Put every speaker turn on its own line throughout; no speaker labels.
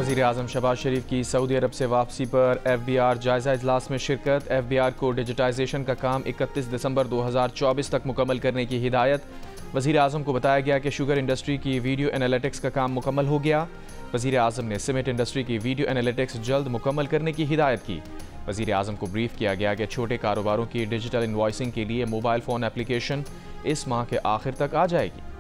वज़ीर आज़म शहबाज शरीफ की सऊदी अरब से वापसी पर FBR जायज़ा इजलास में शिरकत। FBR को डिजिटाइजेशन का काम 31 दिसंबर 2024 तक मुकम्मल करने की हिदायत। वज़ीर आज़म को बताया गया कि शुगर इंडस्ट्री की वीडियो एनालिटिक्स का काम मुकम्मल हो गया। वज़ीर आज़म ने सीमेंट इंडस्ट्री की वीडियो एनालिटिक्स जल्द मुकम्मल करने की हिदायत की। वज़ीर आज़म को ब्रीफ किया गया कि छोटे कारोबारों की डिजिटल इनवॉइसिंग के लिए मोबाइल फ़ोन एप्लीकेशन इस माह के आखिर तक आ जाएगी।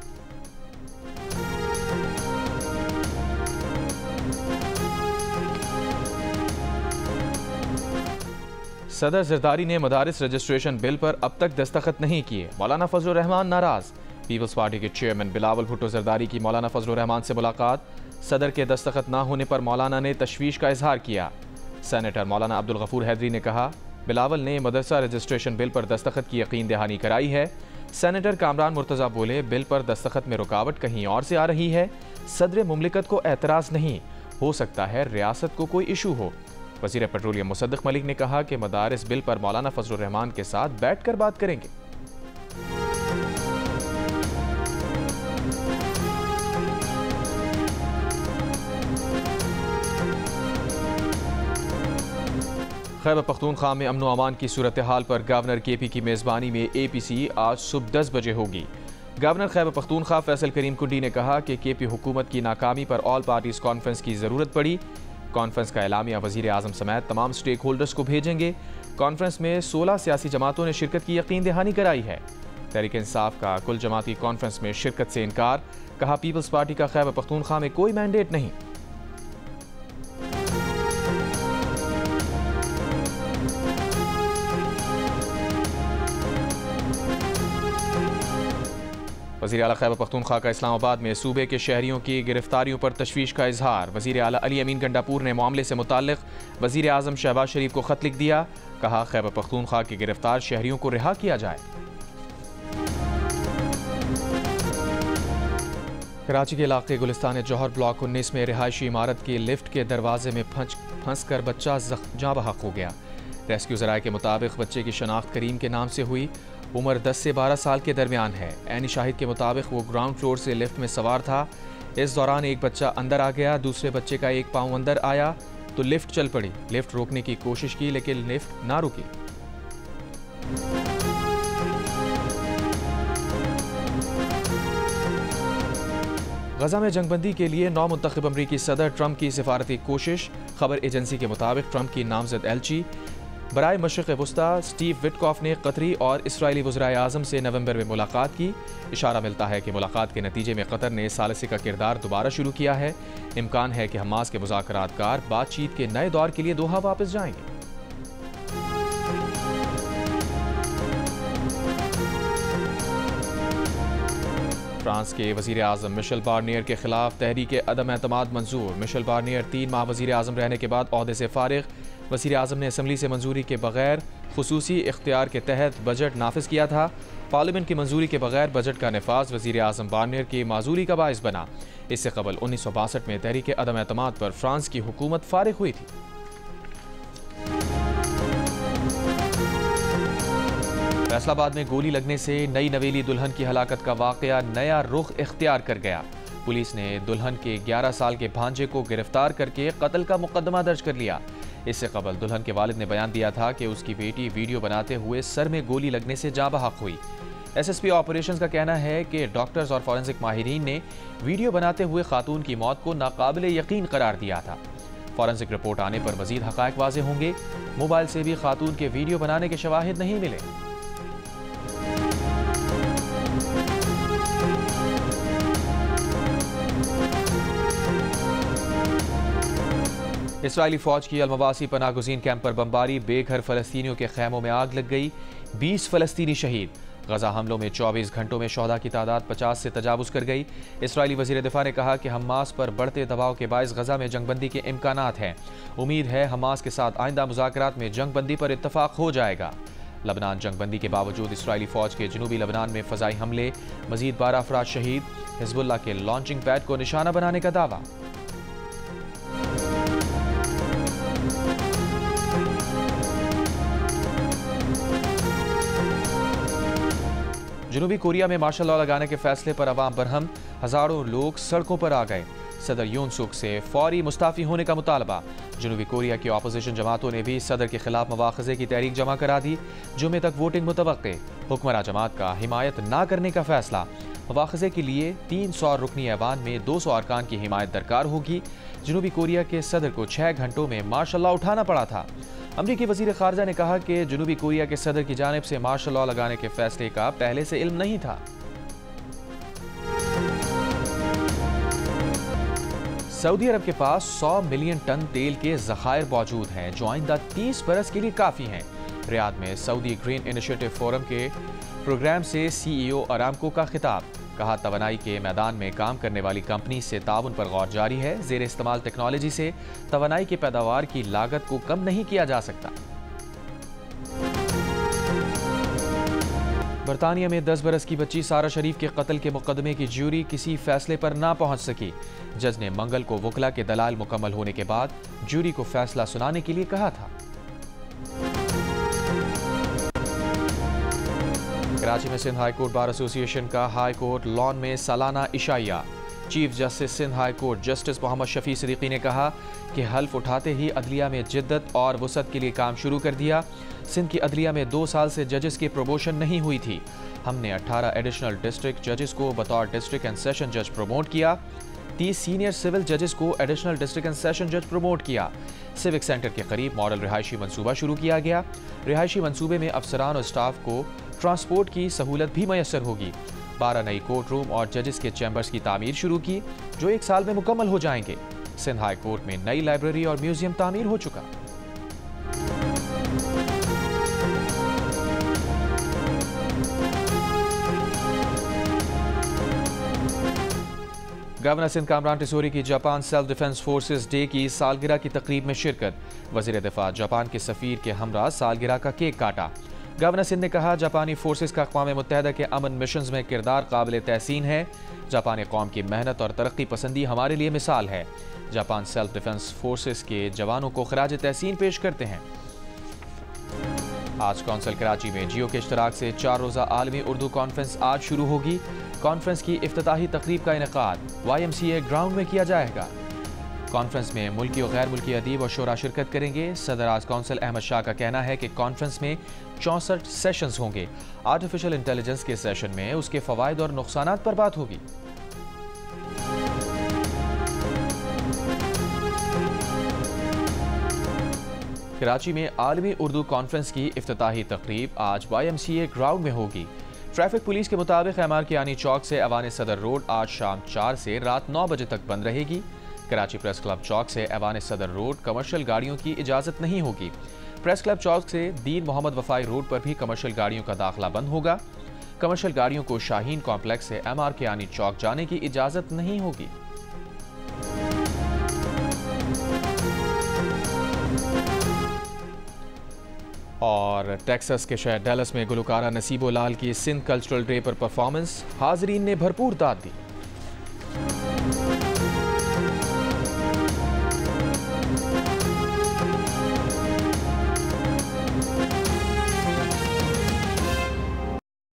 सदर जरदारी ने मदारिस रजिस्ट्रेशन बिल पर अब तक दस्तखत नहीं किए, मौलाना फजल रहमान नाराज। पीपल्स पार्टी के चेयरमैन बिलावल भुट्टो जरदारी की मौलाना फजल रहमान से मुलाकात। सदर के दस्तखत न होने पर मौलाना ने तशवीश का इजहार किया। सेनेटर मौलाना अब्दुल गफूर हैदरी ने कहा, बिलावल ने मदरसा रजिस्ट्रेशन बिल पर दस्तखत की यकीन दहानी कराई है। सेनेटर कामरान मुर्तज़ा बोले, बिल पर दस्तखत में रुकावट कहीं और से आ रही है। सदर मुमलिकत को एतराज़ नहीं, हो सकता है रियासत को कोई इशू हो। वज़ीर पेट्रोलियम मुसद्दिक मलिक ने कहा कि मदारिस बिल पर मौलाना फजल रहमान के साथ बैठकर बात करेंगे। खैबर पख्तूनख्वा में अमन व अमान की सूरत हाल पर गवर्नर KP की मेज़बानी में APC आज सुबह 10 बजे होगी। गवर्नर खैबर पख्तूनख्वा फैसल करीम कुंडी ने कहा कि KP हुकूमत की नाकामी पर ऑल पार्टीज कॉन्फ्रेंस की ज़रूरत पड़ी। कॉन्फ्रेंस का एलामिया वज़ीर आज़म समेत तमाम स्टेक होल्डर्स को भेजेंगे। कॉन्फ्रेंस में 16 सियासी जमातों ने शिरकत की यकीन दहानी कराई है। तहरीक इंसाफ का कुल जमाती कॉन्फ्रेंस में शिरकत से इनकार। कहा, पीपल्स पार्टी का खैबर पख्तूनख्वा में कोई मैंडेट नहीं। वज़ीर आला खैबर पख्तूनख्वा का इस्लामाबाद में सूबे के शहरियों की गिरफ्तारियों पर तशवीश का इजहार। वज़ीर आला अली अमीन गंडापुर ने मामले से मुताल्लिक़ वज़ीर आज़म शहबाज शरीफ को ख़त लिख दिया। कहा, खैबर पख्तूनख्वा के गिरफ्तार शहरियों को रिहा किया जाए। कराची के इलाके गुलिस्तान जौहर ब्लॉक 19 में रिहायशी इमारत की लिफ्ट के दरवाजे में फंस कर बच्चा जाँ बहक हो गया। रेस्क्यू ज़राए के मुताबिक बच्चे की शनाख्त करीम के नाम से हुई। उम्र 10 से 12 साल के दरमियान है। ऐनी शाहिद के मुताबिक वो ग्राउंड फ्लोर से लिफ्ट में सवार था। इस दौरान एक बच्चा अंदर आ गया, दूसरे बच्चे का एक पाँव अंदर आया तो लिफ्ट चल पड़ी। लिफ्ट रोकने की कोशिश की लेकिन लिफ्ट ना रुकी। गजा में जंगबंदी के लिए नौ मुंतखब अमरीकी सदर ट्रंप की सिफारती कोशिश। खबर एजेंसी के मुताबिक ट्रंप की नामजद एलची बराए मशरिक़ वस्ता स्टीव विटकॉफ ने कतरी और इसराइली वज़ीर आज़म से नवंबर में मुलाकात की। इशारा मिलता है कि मुलाकात के नतीजे में कतर ने सालिसी का किरदार दोबारा शुरू किया है। इम्कान है कि हमास के मुज़ाकरातकार बातचीत के नए दौर के लिए दोहा वापस जाएंगे। फ्रांस के वज़ीर आज़म मिशेल बार्नियर के खिलाफ तहरीक अदम एतमाद मंजूर। मिशेल बार्नियर 3 माह वज़ीर आज़म रहने के बाद ओहदे से फारिग। वज़ीर आज़म ने असम्बली से मंजूरी के बगैर खुसूसी इख्तियार के तहत बजट नाफिज किया था। पार्लियामेंट की मंजूरी के बगैर बजट का नफाज वज़ीर आज़म बार्नियर की माजूरी का बाइस बना। इससे कबल 1962 में तहरीक अदम एतमाद पर फ्रांस की हुकूमत फारिग हुई थी। फैसलाबाद में गोली लगने से नई नवेली दुल्हन की हलाकत का वाकया नया रुख इख्तियार कर गया। पुलिस ने दुल्हन के 11 साल के भांजे को गिरफ्तार करके कत्ल का मुकदमा दर्ज कर लिया। इससे कबल दुल्हन के वालिद ने बयान दिया था कि उसकी बेटी वीडियो बनाते हुए सर में गोली लगने से जाँ बहक हुई। SSP ऑपरेशंस का कहना है कि डॉक्टर्स और फॉरेंसिक माहिरीन ने वीडियो बनाते हुए खातून की मौत को नाकाबिले यकीन करार दिया था। फॉरेंसिक रिपोर्ट आने पर मजीद हकायक वाज़े होंगे। मोबाइल से भी खातून के वीडियो बनाने के शवाहिद नहीं मिले। इसराइली फौज की अलमवासी पनागुज़ीन कैंप पर बमबारी। बेघर फ़लस्तीनियों के खैमों में आग लग गई। 20 फ़लस्तीनी शहीद। गजा हमलों में 24 घंटों में शोहदा की तादाद 50 से तजावुज़ कर गई। इसराइली वज़ीर दिफा ने कहा कि हमास पर बढ़ते दबाव के बायस गजा में जंगबंदी के इम्कानात हैं। उम्मीद है हमास के साथ आइंदा मुज़ाकरात में जंगबंदी पर इत्तफाक हो जाएगा। लबनान जंगबंदी के बावजूद इसराइली फौज के जनूबी लबनान में फ़ज़ाई हमले। मज़ीद 12 अफराद शहीद। हिज़्बुल्लाह के लॉन्चिंग पैड को निशाना बनाने का दावा। जनूबी कोरिया में मार्शल लॉ लगाने के फैसले पर अवाम बरहम। हजारों लोग सड़कों पर आ गए। सदर यून सुक से फौरी मुस्ताफ़ी होने का मुतालबा। जनूबी कोरिया की अपोजिशन जमातों ने भी सदर के खिलाफ मवाख़ज़े की तहरीक जमा करा दी। जुमे तक वोटिंग मुतवक्के। हुक्मरान जमात का हिमायत ना करने का फैसला। मवाख़ज़े के लिए 300 रुकनी ऐवान में 200 अरकान की हिमायत दरकार होगी। जनूबी कोरिया के सदर को 6 घंटों में मार्शल लॉ उठाना पड़ा था। अमरीकी वज़ीर ख़ारजा ने कहा कि जनूबी कोरिया के सदर की जानिब से मार्शल लॉ लगाने के फैसले का पहले से इल्म नहीं था। सऊदी अरब के पास 100 मिलियन टन तेल के ज़खायर मौजूद हैं जो आइंदा 30 बरस के लिए काफ़ी हैं। रियाद में सऊदी ग्रीन इनिशिएटिव फोरम के प्रोग्राम से CEO अरामको का खिताब। कहा तवानाई के मैदान में काम करने वाली कंपनी से ताउन पर गौर जारी है। ज़ेर इस्तेमाल टेक्नोलॉजी से तवानाई की पैदावार की लागत को कम नहीं किया जा सकता। बरतानिया में 10 बरस की बच्ची सारा शरीफ के कत्ल के मुकदमे की ज्यूरी किसी फैसले पर ना पहुंच सकी। जज ने मंगल को वकला के दलाल मुकम्मल होने के बाद ज्यूरी को फैसला सुनाने के लिए कहा था। कराची में Sindh high court bar association का हाई कोर्ट लॉन में सालाना इशाइया। Chief justice Sindh high court justice Mohammad Shafi Siddiqui ने कहा कि हल्फ उठाते ही अदलिया में जिद्दत और वसअत के लिए काम शुरू कर दिया। सिंध की अदलिया में 2 साल से जजेस की प्रमोशन नहीं हुई थी। हमने 18 एडिशनल डिस्ट्रिक्ट जजेस को बतौर डिस्ट्रिक्ट एंड सेशन जज प्रमोट किया। 30 सीनियर सिविल जजेस को एडिशनल डिस्ट्रिक्ट एंड सेशन जज प्रमोट किया। सिविक सेंटर के करीब मॉडल रिहायशी मंसूबा शुरू किया गया। रिहायशी मंसूबे में अफसरान और स्टाफ को ट्रांसपोर्ट की सहूलत भी मैसर होगी। 12 नई कोर्ट रूम और जजेस के चैम्बर्स की तामीर शुरू की जो 1 साल में मुकम्मल हो जाएंगे। सिंध हाई कोर्ट में नई लाइब्रेरी और म्यूजियम तामीर हो चुका। गवर्नर सिंध कामरान टिसोरी की Japan self defence forces day की सालगिरह की तकरीब में शिरकत। वज़ीर दिफा जापान के सफ़ीर के हमरा सालगिरह का केक काटा। गवर्नर सिंध ने कहा जापानी फोर्सेस का अक़वाम मुत्तहिदा के अमन मिशंस में किरदार काबिल तहसीन है। जापानी कौम की मेहनत और तरक्की पसंदी हमारे लिए मिसाल है। जापान सेल्फ डिफेंस फोर्सेस के जवानों को खराज तहसीन पेश करते हैं। आज कौंसिल कराची में जियो के इश्तराक से 4 रोज़ा आलमी उर्दू कॉन्फ्रेंस आज शुरू होगी। कॉन्फ्रेंस की इफ्तिताही तकरीब का इनेकाद YMCA ग्राउंड में किया जाएगा। कॉन्फ्रेंस में मुल्की और गैर मुल्की अदीब और शोरा शिरकत करेंगे। सदर आज़ कौंसिल अहमद शाह का कहना है कि कॉन्फ्रेंस में 64 सेशंस होंगे। आर्टिफिशियल इंटेलिजेंस के सेशन में उसके फ़वाइद और नुकसानात पर बात होगी। कराची में आलमी उर्दू कॉन्फ्रेंस की इफ्तिताही तकरीब आज YMCA ग्राउंड में होगी। ट्रैफिक पुलिस के मुताबिक एमआर कियानी चौक से ऐवान सदर रोड आज शाम 4 से रात 9 बजे तक बंद रहेगी। कराची प्रेस क्लब चौक से ऐवान सदर रोड कमर्शियल गाड़ियों की इजाज़त नहीं होगी। प्रेस क्लब चौक से दीन मोहम्मद वफाई रोड पर भी कमर्शियल गाड़ियों का दाखिला बंद होगा। कमर्शियल गाड़ियों को शाहीन कॉम्प्लेक्स से एमआर कियानी चौक जाने की इजाज़त नहीं होगी। और टेक्सास के शहर डैलस में गुलकारा नसीबो लाल की सिंध कल्चरल डे पर परफॉर्मेंस, हाज़रीन ने भरपूर दाद दी।